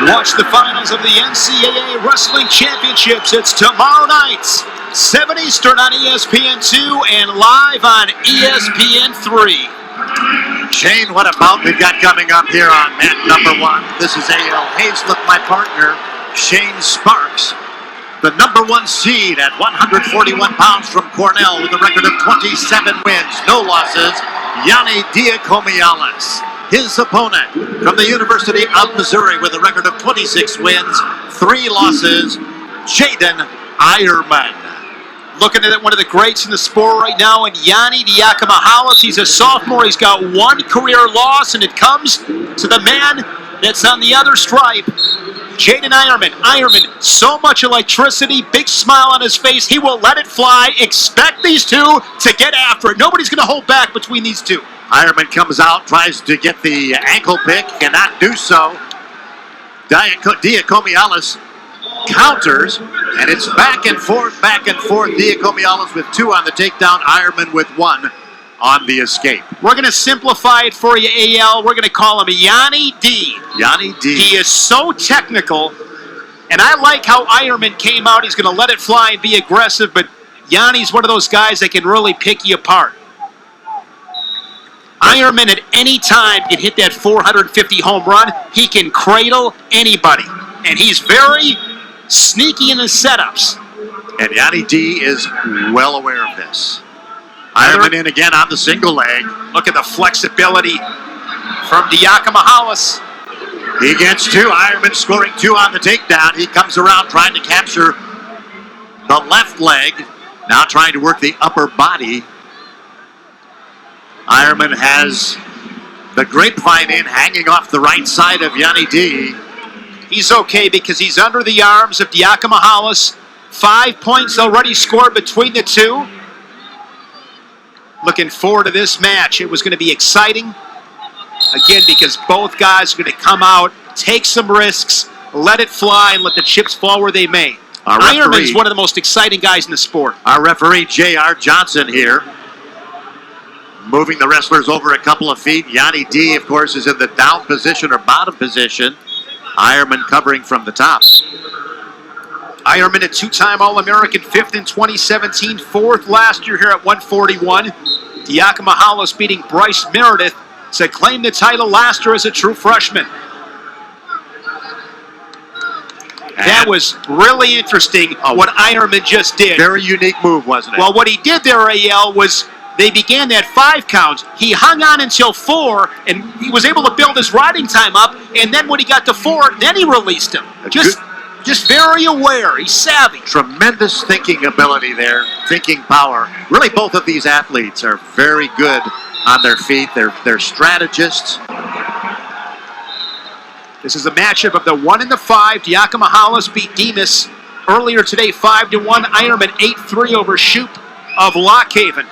Watch the finals of the NCAA Wrestling Championships. It's tomorrow night, 7 Eastern on ESPN2 and live on ESPN3. Shane, what a bout we've got coming up here on mat number 1. This is A.L. Hayslip, my partner, Shane Sparks, the number 1 seed at 141 pounds from Cornell with a record of 27 wins, no losses, Yianni Diakomihalis. His opponent from the University of Missouri with a record of 26 wins, 3 losses, Jaydin, Eireman. Looking at one of the greats in the sport right now, and Yianni Diakomihalis. He's a sophomore. He's got 1 career loss, and it comes to the man that's on the other stripe, Jaydin Eireman. Eireman, so much electricity, big smile on his face. He will let it fly. Expect these two to get after it. Nobody's going to hold back between these two. Eireman comes out, tries to get the ankle pick, cannot do so. Diakomihalis counters, and it's back and forth, Diakomihalis with 2 on the takedown, Eireman with 1 on the escape. We're going to simplify it for you, AL. We're going to call him Yianni D. Yianni D. He is so technical, and I like how Eireman came out. He's going to let it fly and be aggressive, but Yianni's one of those guys that can really pick you apart. Eireman at any time can hit that 450 home run. He can cradle anybody, and he's very sneaky in his setups. And Yianni D is well aware of this. Eireman in again on the single leg. Look at the flexibility from Diakomihalis. He gets 2. Eireman scoring 2 on the takedown. He comes around trying to capture the left leg. Now trying to work the upper body. Eireman has the grapevine in, hanging off the right side of Yianni D. He's okay because he's under the arms of Diakomihalis. 5 points already scored between the two. Looking forward to this match. It was going to be exciting. Again, because both guys are going to come out, take some risks, let it fly, and let the chips fall where they may. Eireman's one of the most exciting guys in the sport. Our referee, J.R. Johnson here, moving the wrestlers over a couple of feet. Yianni D, of course, is in the down position or bottom position. Eireman covering from the top. Eireman, a 2-time All-American, 5th in 2017, 4th last year here at 141. Diakomihalis beating Bryce Meredith to claim the title last year as a true freshman. That was really interesting what Eireman just did. Very unique move, wasn't it? Well, what he did there, AL, was they began that 5 count. He hung on until 4, and he was able to build his riding time up, and then when he got to 4, then he released him. Just very aware. He's savvy. Tremendous thinking ability there, thinking power. Really, both of these athletes are very good on their feet. They're strategists. This is a matchup of the 1 and the 5. Diakomihalis beat Demas earlier today, 5-1. Eireman 8-3 over Shoup of Lockhaven.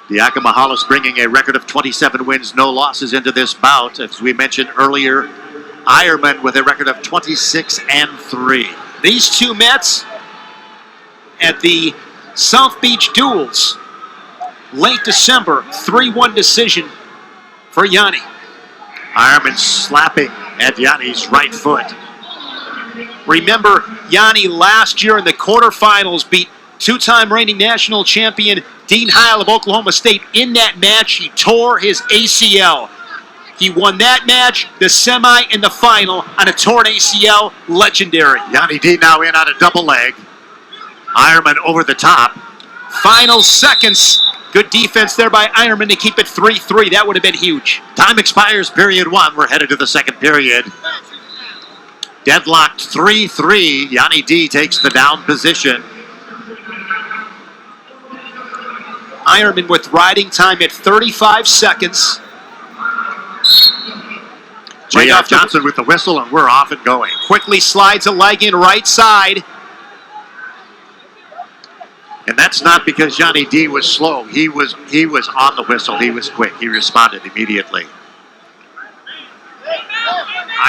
Diakomihalis bringing a record of 27 wins, no losses into this bout. As we mentioned earlier, Eireman with a record of 26-3. These two Mets at the South Beach Duels, late December, 3-1 decision for Yianni. Eireman slapping at Yianni's right foot. Remember, Yianni last year in the quarterfinals beat 2-time reigning national champion Dean Heil of Oklahoma State. In that match, he tore his ACL. He won that match, the semi, and the final on a torn ACL. Legendary. Yianni D now in on a double leg. Eireman over the top. Final seconds. Good defense there by Eireman to keep it 3-3. That would have been huge. Time expires, period 1. We're headed to the second period. Deadlocked 3-3. Yianni D takes the down position. Eireman with riding time at 35 seconds. J.R. Johnson with the whistle, and we're off and going. Quickly slides a leg in right side. And that's not because Yianni D was slow. He was on the whistle. He was quick. He responded immediately.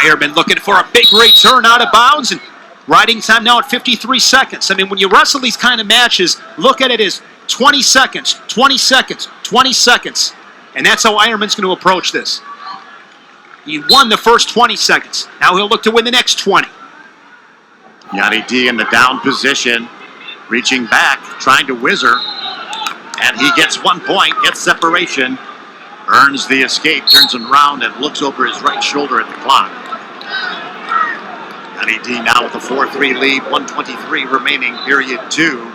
Eireman looking for a big return out of bounds, and riding time now at 53 seconds. I mean, when you wrestle these kind of matches, look at it as 20 seconds, 20 seconds, 20 seconds. And that's how Eireman's going to approach this. He won the first 20 seconds. Now he'll look to win the next 20. Yianni D in the down position, reaching back, trying to whizzer. And he gets 1 point, gets separation, earns the escape, turns around and looks over his right shoulder at the clock. Yianni D now with a 4-3 lead, 1:23 remaining, period 2.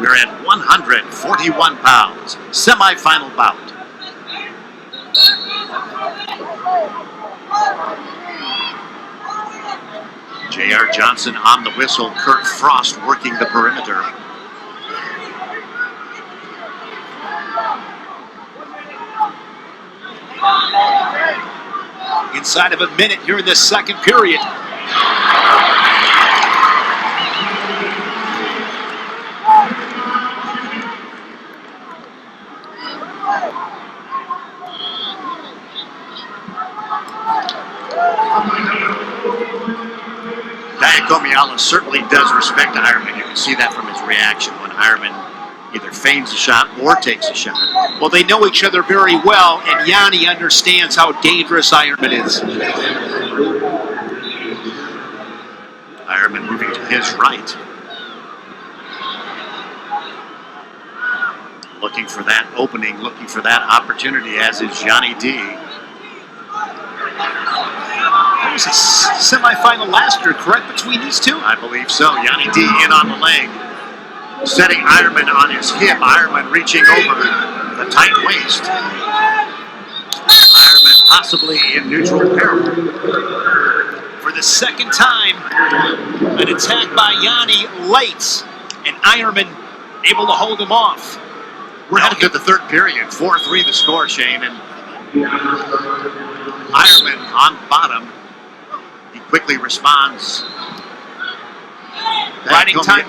We're at 141 pounds, semifinal bout. J.R. Johnson on the whistle, Kurt Frost working the perimeter. Inside of a minute here in this second period. Diakomihalis certainly does respect Eireman. You can see that from his reaction when Eireman either feigns a shot or takes a shot. Well, they know each other very well, and Yianni understands how dangerous Eireman is. Eireman moving to his right. Looking for that opening, looking for that opportunity, as is Yianni D. There was a semifinal last year, correct, between these two? I believe so. Yianni D in on the leg. Setting Eireman on his hip. Eireman reaching over the tight waist. Eireman possibly in neutral peril. For the second time, an attack by Yianni late, and Eireman able to hold him off. We're headed to the third period. 4-3 the score, Shane. And Eireman on bottom. He quickly responds. Riding time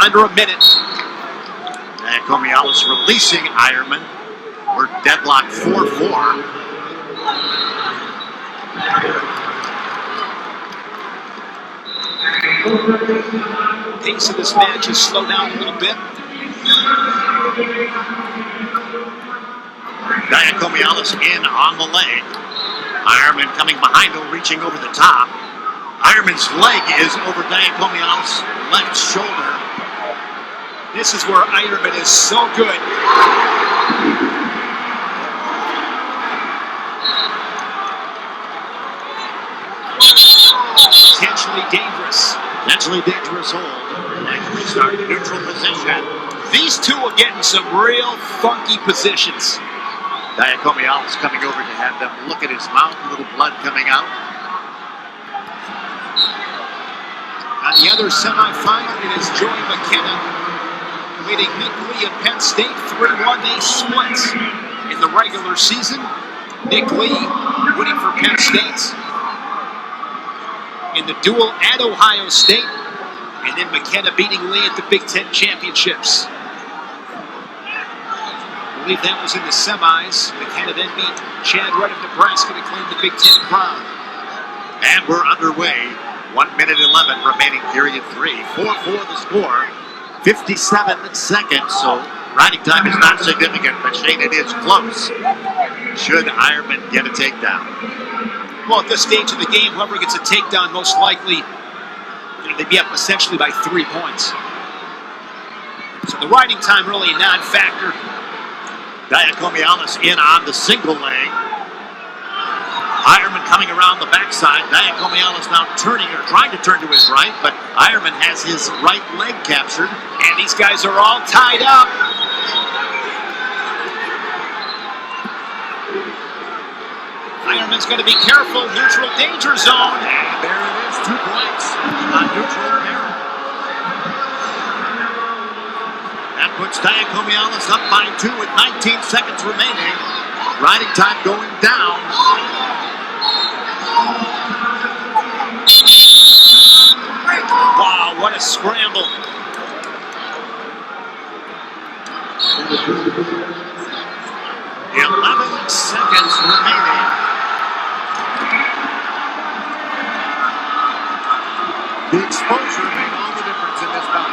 under a minute. Diakomihalis releasing Eireman. We're deadlocked 4-4. Pace of this match has slowed down a little bit. Diakomihalis in on the leg. Eireman coming behind him, reaching over the top. Eireman's leg is over Diakomihalis' left shoulder. This is where Eireman is so good. Potentially dangerous. Potentially dangerous hold. Like restart, neutral position. These two are getting some real funky positions. Diakomihalis coming over to have them look at his mouth, a little blood coming out. On the other semifinal, it is Joey McKenna leading Nick Lee of Penn State 3-1. They split in the regular season. Nick Lee winning for Penn State in the duel at Ohio State, and then McKenna beating Lee at the Big Ten Championships. I believe that was in the semis. McKenna then beat Chad Rudd of Nebraska to claim the Big Ten crown. And we're underway. 1 minute 11 remaining, period 3. 4-4 the score. 57 seconds, so riding time is not significant, but Shane, it is close. Should Eireman get a takedown? Well, at this stage of the game, whoever gets a takedown most likely, they'd be up essentially by 3 points. So the riding time really a non-factor. Diakomihalis in on the single leg. Eireman coming around the backside. Diakomihalis now turning or trying to turn to his right, but Eireman has his right leg captured. And these guys are all tied up. Eireman's going to be careful. Neutral danger zone. And there it is, 2 points on neutral there. That puts Diakomihalis up by 2 with 19 seconds remaining. Riding time going down. Wow, what a scramble. 11 seconds remaining. The exposure made all the difference in this bout.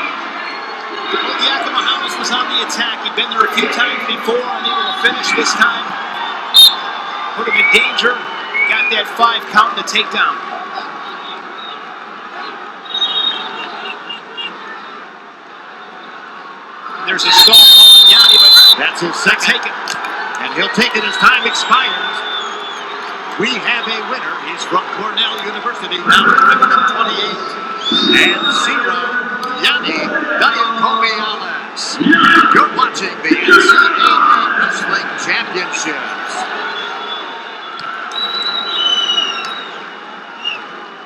Well, Diakomihalis was on the attack. He'd been there a few times before, unable to finish this time. Put him in danger. got that 5 count in the takedown. There's a stall call on Yianni, but that's his second. Take it. And he'll take it as time expires. We have a winner. He's from Cornell University, now 28 and 0, Yianni Diakomihalis. You're watching the